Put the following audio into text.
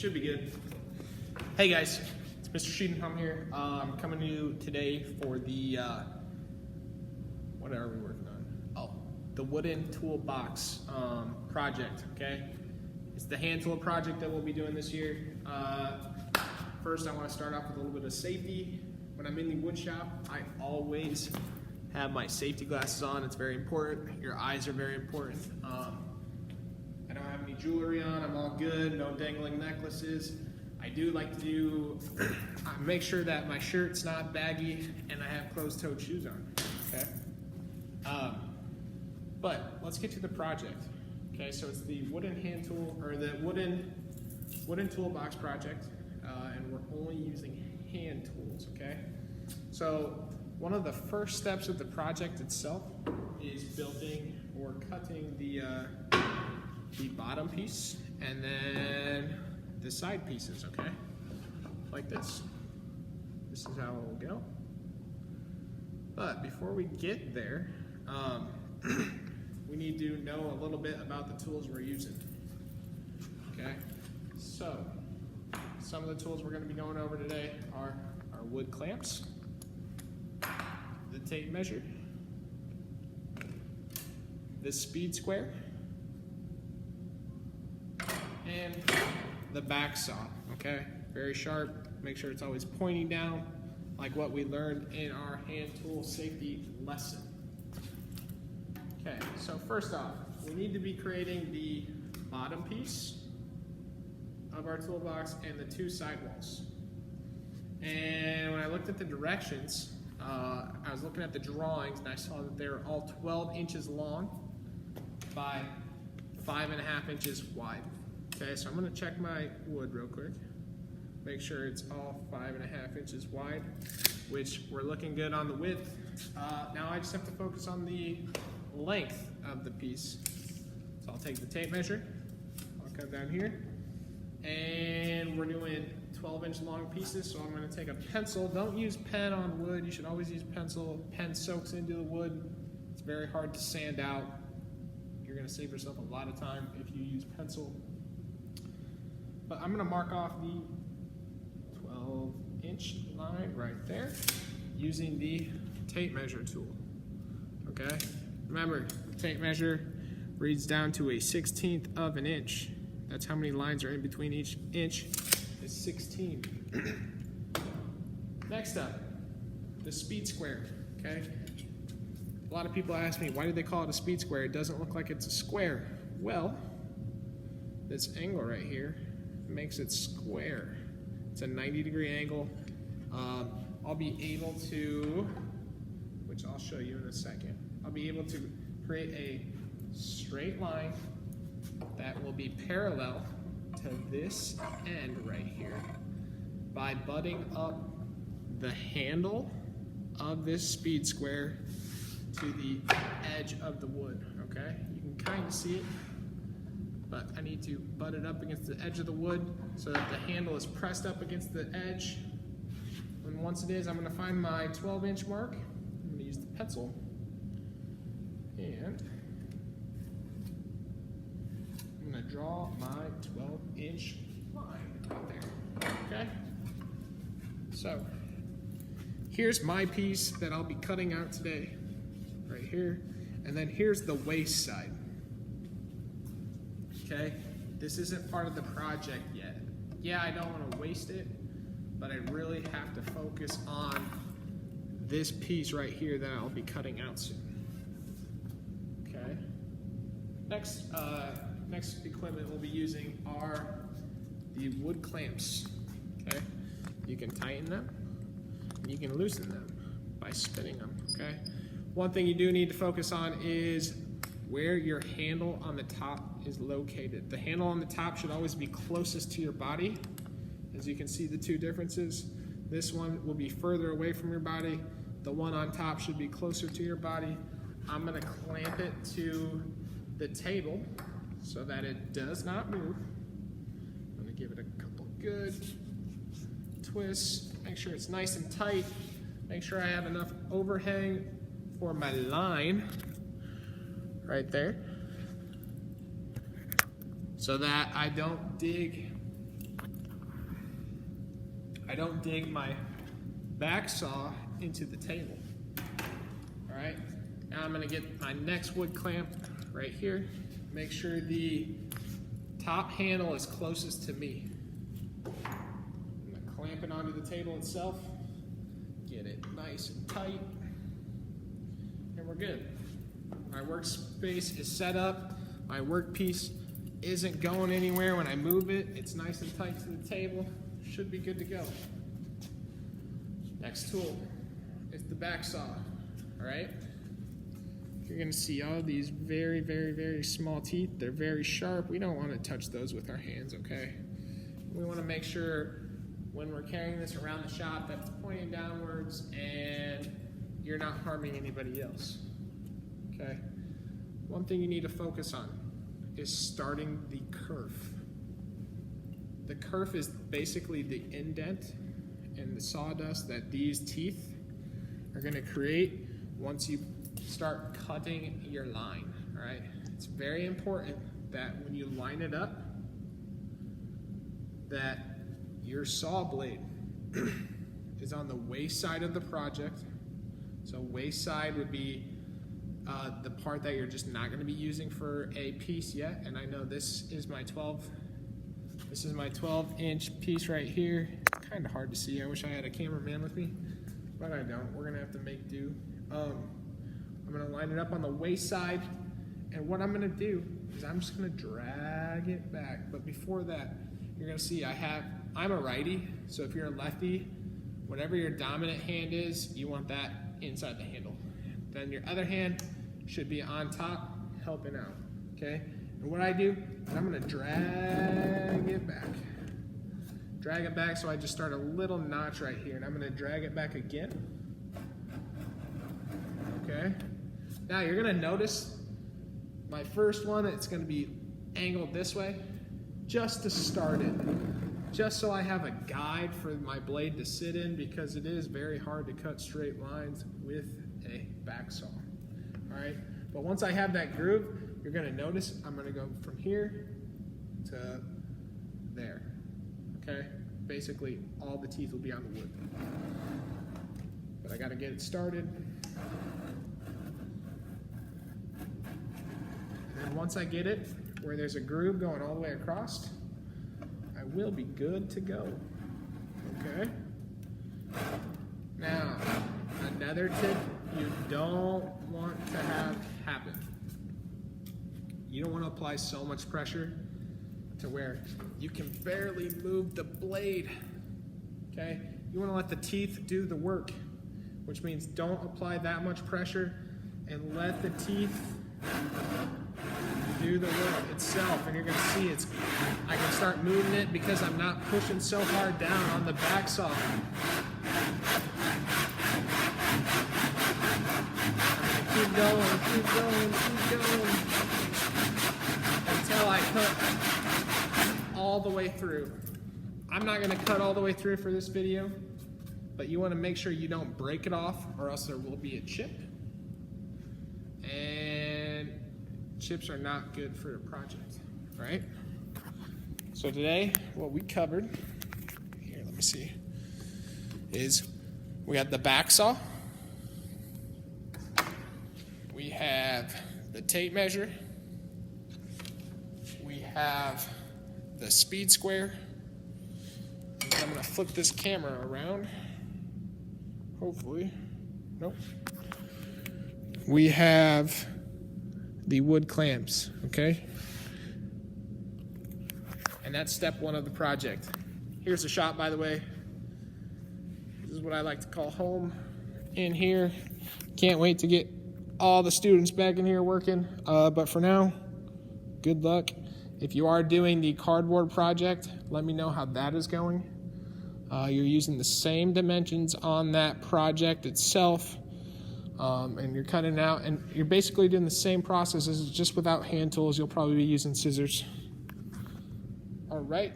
Should be good. Hey guys, it's Mr. Sheeden. I'm here. I'm coming to you today for the, what are we working on? Oh, the wooden toolbox project, okay? It's the hand tool project that we'll be doing this year. First, I want to start off with a little bit of safety. When I'm in the wood shop, I always have my safety glasses on. It's very important. Your eyes are very important. I don't have any jewelry on. I'm all good. No dangling necklaces. I do like to make sure that my shirt's not baggy and I have closed-toed shoes on. Okay. But let's get to the project. Okay, so it's the wooden hand tool, or the wooden toolbox project, and we're only using hand tools. Okay. So one of the first steps of the project itself is building or cutting the bottom piece and then the side pieces, okay? Like this. This is how it will go. But before we get there, we need to know a little bit about the tools we're using. Okay? So, some of the tools we're going to be going over today are our wood clamps, the tape measure, the speed square, and the back saw, okay? Very sharp. Make sure it's always pointing down, like what we learned in our hand tool safety lesson. Okay, so first off, we need to be creating the bottom piece of our toolbox and the two sidewalls. And when I looked at the directions, I was looking at the drawings and I saw that they were all 12 inches long by 5.5 inches wide. Okay, so I'm going to check my wood real quick. Make sure it's all 5.5 inches wide, which we're looking good on the width. Now I just have to focus on the length of the piece. So I'll take the tape measure, I'll come down here, and we're doing 12-inch long pieces, so I'm going to take a pencil. Don't use pen on wood. You should always use pencil. Pen soaks into the wood. It's very hard to sand out. You're going to save yourself a lot of time if you use pencil. But I'm going to mark off the 12-inch line right there using the tape measure tool. Okay? Remember, the tape measure reads down to a 1/16 of an inch. That's how many lines are in between each inch. Is 16. Next up, the speed square. Okay? A lot of people ask me, why do they call it a speed square? It doesn't look like it's a square. Well, this angle right here makes it square. It's a 90-degree angle. I'll be able to, which I'll show you in a second, I'll be able to create a straight line that will be parallel to this end right here by butting up the handle of this speed square to the edge of the wood, okay? You can kind of see it, but I need to butt it up against the edge of the wood so that the handle is pressed up against the edge. And once it is, I'm going to find my 12-inch mark. I'm going to use the pencil, and I'm going to draw my 12-inch line right there, okay? So, here's my piece that I'll be cutting out today, right here, and then here's the waist side. Okay, this isn't part of the project yet. Yeah, I don't want to waste it, but I really have to focus on this piece right here that I'll be cutting out soon. Okay. Next equipment we'll be using are the wood clamps. Okay, you can tighten them, and you can loosen them by spinning them. Okay. One thing you do need to focus on is where your handle on the top is located. The handle on the top should always be closest to your body. As you can see the two differences. This one will be further away from your body. The one on top should be closer to your body. I'm gonna clamp it to the table so that it does not move. I'm gonna give it a couple good twists. Make sure it's nice and tight. Make sure I have enough overhang for my line right there, so that I don't dig I don't dig my back saw into the table. All right, now I'm gonna get my next wood clamp right here. Make sure the top handle is closest to me. I'm gonna clamp it onto the table itself, get it nice and tight, and we're good. My workspace is set up, my workpiece isn't going anywhere when I move it, it's nice and tight to the table, should be good to go. Next tool is the back saw, all right? You're gonna see all these very, very, very small teeth. They're very sharp. We don't wanna touch those with our hands, okay? We wanna make sure when we're carrying this around the shop that it's pointing downwards and you're not harming anybody else, okay? One thing you need to focus on is starting the kerf. The kerf is basically the indent and the sawdust that these teeth are gonna create once you start cutting your line, all right? It's very important that when you line it up, that your saw blade is on the waist side of the project. So waist side would be the part that you're just not gonna be using for a piece yet. And I know this is my 12-inch piece right here. Kind of hard to see. I wish I had a cameraman with me, but I don't. We're gonna have to make do. I'm gonna line it up on the waist side, and what I'm gonna do is I'm just gonna drag it back. But before that, you're gonna see I'm a righty, so if you're a lefty, whatever your dominant hand is, you want that inside the handle. Then your other hand should be on top, helping out, okay? And what I do is I'm gonna drag it back. Drag it back so I just start a little notch right here, and I'm gonna drag it back again. Okay? Now you're gonna notice my first one, it's gonna be angled this way, just to start it. Just so I have a guide for my blade to sit in, because it is very hard to cut straight lines with a back saw. All right? But once I have that groove, you're gonna notice I'm gonna go from here to there. Okay? Basically, all the teeth will be on the wood. But I gotta get it started. And once I get it where there's a groove going all the way across, I will be good to go. Okay? Now, another tip you don't want to have happen. You don't want to apply so much pressure to where you can barely move the blade. Okay? You want to let the teeth do the work, which means don't apply that much pressure and let the teeth do the work itself. And you're going to see I can start moving it because I'm not pushing so hard down on the back saw. Keep going, keep going, keep going until I cut all the way through. I'm not going to cut all the way through for this video, but you want to make sure you don't break it off, or else there will be a chip. And chips are not good for a project, right? So today, what we covered, here, let me see, is we got the back saw, we have the tape measure, we have the speed square, and I'm gonna flip this camera around, hopefully, nope. We have the wood clamps, okay? And that's step one of the project. Here's the shop, by the way. This is what I like to call home in here. Can't wait to get all the students back in here working. But for now, good luck. If you are doing the cardboard project, let me know how that is going. You're using the same dimensions on that project itself. And you're cutting out, and you're basically doing the same process as just without hand tools. You'll probably be using scissors. All right.